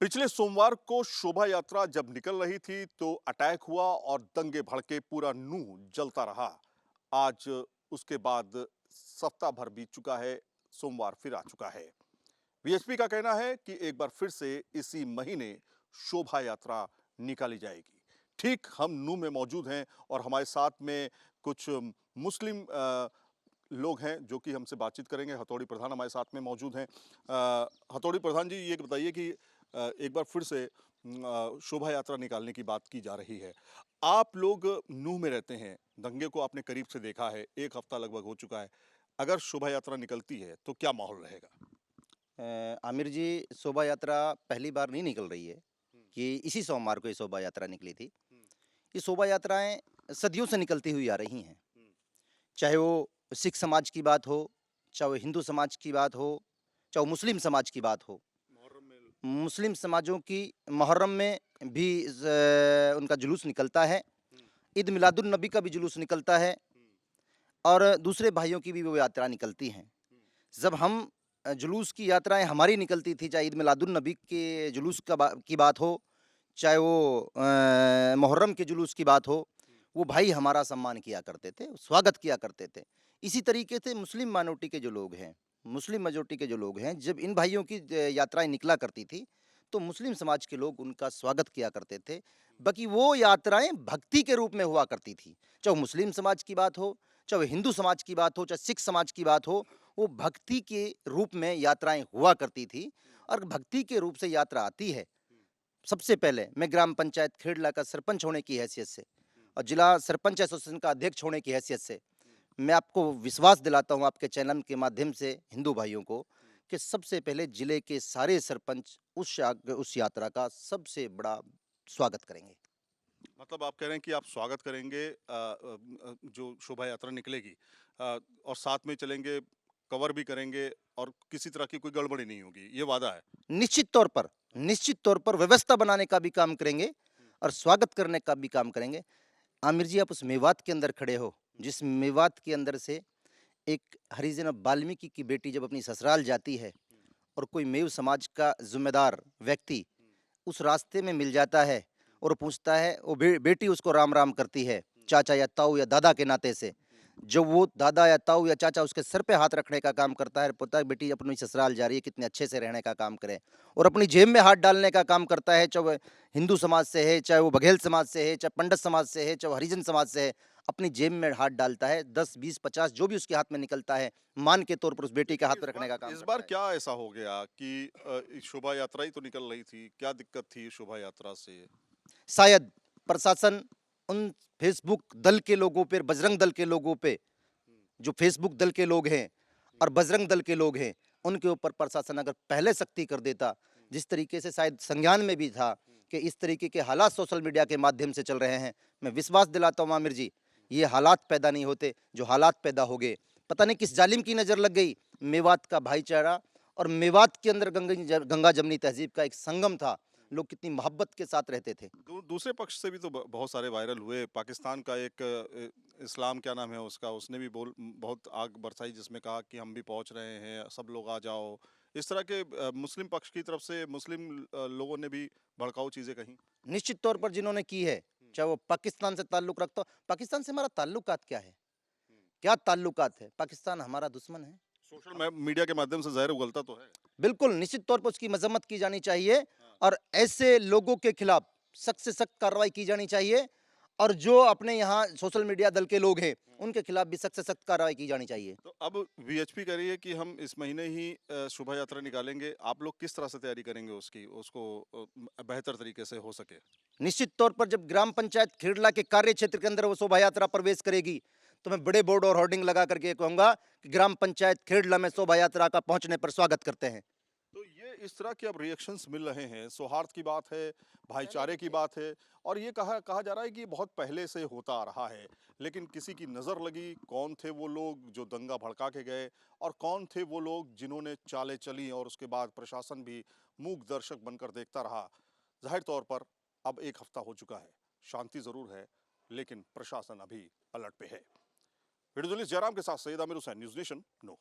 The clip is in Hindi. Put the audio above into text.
पिछले सोमवार को शोभा यात्रा जब निकल रही थी तो अटैक हुआ और दंगे भड़के, पूरा नूह जलता रहा। आज उसके बाद सप्ताह भर बीत चुका है, सोमवार फिर आ चुका है। वीएचपी का कहना है कि एक बार फिर से इसी महीने शोभा यात्रा निकाली जाएगी। ठीक हम नूह में मौजूद हैं और हमारे साथ में कुछ मुस्लिम लोग हैं जो कि हमसे बातचीत करेंगे। हथौड़ी प्रधान हमारे साथ में मौजूद हैं। हथौड़ी प्रधान जी, ये बताइए कि एक बार फिर से शोभा यात्रा निकालने की बात की जा रही है। आप लोग नूह में रहते हैं, दंगे को आपने करीब से देखा है, 1 हफ्ता लगभग हो चुका है। अगर शोभा यात्रा निकलती है तो क्या माहौल रहेगा? आमिर जी, शोभा यात्रा पहली बार नहीं निकल रही है हुँ, कि इसी सोमवार को ये शोभा यात्रा निकली थी। हुँ, ये शोभा यात्राएँ सदियों से निकलती हुई आ रही हैं। हुँ। चाहे वो सिख समाज की बात हो, चाहे वो हिंदू समाज की बात हो, चाहे वो मुस्लिम समाज की बात हो। मुहर्रम में मुस्लिम समाजों की मुहर्रम में भी उनका जुलूस निकलता है, हुँ, ईद मिलादुन नबी का भी जुलूस निकलता है हुँ, और दूसरे भाइयों की भी वो यात्रा निकलती हैं। हुँ, जब हम जुलूस की यात्राएँ हमारी निकलती थी, चाहे ईद मिलादुन नबी के जुलूस की बात हो, चाहे वो मुहर्रम के जुलूस की बात हो, हुँ, वो भाई हमारा सम्मान किया करते थे, स्वागत किया करते थे। इसी तरीके से मुस्लिम माइनॉरिटी के जो लोग हैं, मुस्लिम मेजॉरिटी के जो लोग हैं, जब इन भाइयों की यात्राएँ निकला करती थी, तो मुस्लिम समाज के लोग उनका स्वागत किया करते थे। बाकी वो यात्राएँ भक्ति के रूप में हुआ करती थी, चाहे वो मुस्लिम समाज की बात हो, चाहे वो हिंदू समाज की बात हो, चाहे सिख समाज की बात हो, वो भक्ति के रूप में यात्राएँ हुआ करती थी हुँ, और भक्ति के रूप से यात्रा आती है। हुँ, सबसे पहले मैं ग्राम पंचायत खेड़ला का सरपंच होने की हैसियत से हुँ, और जिला सरपंच एसोसिएशन का अध्यक्ष होने की हैसियत से हुँ, मैं आपको विश्वास दिलाता हूँ आपके चैनल के माध्यम से हिंदू भाइयों को हुँ। कि सबसे पहले जिले के सारे सरपंच उस यात्रा का सबसे बड़ा स्वागत करेंगे। मतलब आप कह रहे हैं कि आप स्वागत करेंगे, जो शोभा यात्रा निकलेगी, और साथ में चलेंगे, कवर भी करेंगे और किसी तरह की कोई गड़बड़ी नहीं होगी, ये वादा है? हाँ। निश्चित तौर पर व्यवस्था बनाने का भी काम करेंगे हुँ, और स्वागत करने का भी काम करेंगे। आमिर जी, आप उस मेवात के अंदर खड़े हो, हुँ, जिस मेवात के अंदर से एक हरिजन वाल्मीकि की बेटी जब अपनी ससुराल जाती है हुँ, और कोई मेव समाज का ज़िम्मेदार व्यक्ति हुँ, उस रास्ते में मिल जाता है हुँ, और वो पूछता है, वो बेटी उसको राम-राम करती है, हुँ, चाचा या ताऊ या दादा के नाते से। हुँ, जब वो दादा या ताऊ या चाचा उसके सर पे हाथ रखने का काम करता है, पता है बेटी अपनी ससुराल जा रही है, कितने अच्छे से रहने का काम करे और अपनी जेब में हाथ डालने का काम करता है, चाहे वो हिंदू समाज से है, चाहे वो बघेल समाज से है, चाहे पंडित समाज से है, चाहे वो हरिजन समाज से है, अपनी जेब में हाथ डालता है, 10, 20, 50 जो भी उसके हाथ में निकलता है, मान के तौर पर उस बेटी के लेकिन हाथ में रखने का काम इस बार करता है। क्या ऐसा हो गया कि शोभा यात्रा ही तो निकल रही थी, क्या दिक्कत थी शोभा यात्रा से? शायद प्रशासन उन फेसबुक दल के लोगों पे, बजरंग दल के लोगों पे, हुँ, जो फेसबुक दल के लोग हैं हुँ, और बजरंग दल के लोग हैं, उनके ऊपर प्रशासन अगर पहले सख्ती कर देता, हुँ, जिस तरीके से शायद संज्ञान में भी था हुँ, कि इस तरीके के हालात सोशल मीडिया के माध्यम से चल रहे हैं, मैं विश्वास दिलाता हूँ आमिर जी, हुँ, ये हालात पैदा नहीं होते, जो हालात पैदा हो गए। पता नहीं किस जालिम की नज़र लग गई, मेवात का भाईचारा और मेवात के अंदर गंगा जमनी तहजीब का एक संगम था, हुँ। लोग कितनी मोहब्बत के साथ रहते थे। दूसरे पक्ष से भी तो बहुत सारे वायरल हुए। पाकिस्तान का एक इस्लाम क्या नाम है उसका, उसने भी बहुत आग बरसाई, जिसमें कहा कि हम भी पहुंच रहे हैं, सब लोग आ जाओ। इस तरह के मुस्लिम पक्ष की तरफ से मुस्लिम लोगों ने भी भड़काऊ चीजें कही। निश्चित तौर पर जिन्होंने की है, हम्म, चाहे वो पाकिस्तान से ताल्लुक़ रखता हो, पाकिस्तान से हमारा ताल्लुकात क्या है? हम्म। क्या ताल्लुकात है? पाकिस्तान हमारा दुश्मन है। सोशल मीडिया के माध्यम से जहर उगलता तो है। बिल्कुल, निश्चित तौर पर उसकी मज़म्मत की जानी चाहिए हाँ। और ऐसे लोगों के खिलाफ सख्त से सख्त कार्रवाई की जानी चाहिए और जो अपने यहाँ सोशल मीडिया दल के लोग हैं, हम्म। उनके खिलाफ भी सख्त से सख्त कार्रवाई की जानी चाहिए। तो अब वीएचपी कह रही है कि हम इस महीने ही शोभा यात्रा निकालेंगे। आप लोग किस तरह से तैयारी करेंगे उसकी, उसको बेहतर तरीके से हो सके? निश्चित तौर पर जब ग्राम पंचायत खेड़ला के कार्य क्षेत्र के अंदर वो शोभा यात्रा प्रवेश करेगी, तो मैं बड़े बोर्ड और होर्डिंग लगा करके कहूँगा कि ग्राम पंचायत खेड़ला में शोभा यात्रा का पहुँचने पर स्वागत करते हैं। तो ये इस तरह के अब रिएक्शंस मिल रहे हैं, सौहार्द की बात है, भाईचारे की बात है, और ये कहा कहा जा रहा है कि ये बहुत पहले से होता आ रहा है। लेकिन किसी की नज़र लगी, कौन थे वो लोग जो दंगा भड़का के गए, और कौन थे वो लोग जिन्होंने चालें चली और उसके बाद प्रशासन भी मूक दर्शक बनकर देखता रहा। जाहिर तौर पर अब 1 हफ्ता हो चुका है, शांति ज़रूर है, लेकिन प्रशासन अभी अलर्ट पे है। वीडियो जर्नलिस्ट जयराम के साथ Syed Aamir Hussain, News Nation, no.